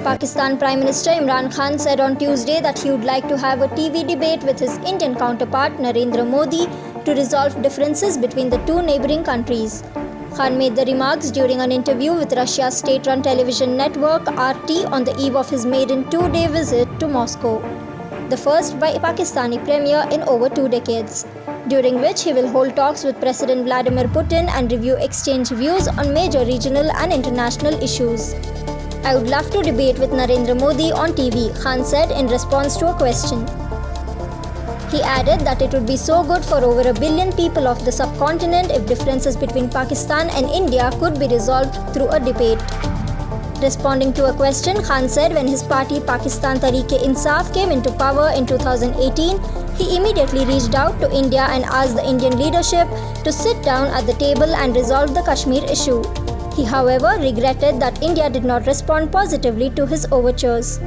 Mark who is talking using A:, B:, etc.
A: Pakistan Prime Minister Imran Khan said on Tuesday that he would like to have a TV debate with his Indian counterpart Narendra Modi to resolve differences between the two neighbouring countries. Khan made the remarks during an interview with Russia's state-run television network RT on the eve of his maiden two-day visit to Moscow, the first by a Pakistani premier in over 2 decades, during which he will hold talks with President Vladimir Putin and exchange views on major regional and international issues. "I would love to debate with Narendra Modi on TV," Khan said in response to a question. He added that it would be so good for over 1 billion people of the subcontinent if differences between Pakistan and India could be resolved through a debate. Responding to a question, Khan said when his party Pakistan Tehreek-e-Insaf came into power in 2018, he immediately reached out to India and asked the Indian leadership to sit down at the table and resolve the Kashmir issue. He, however, regretted that India did not respond positively to his overtures.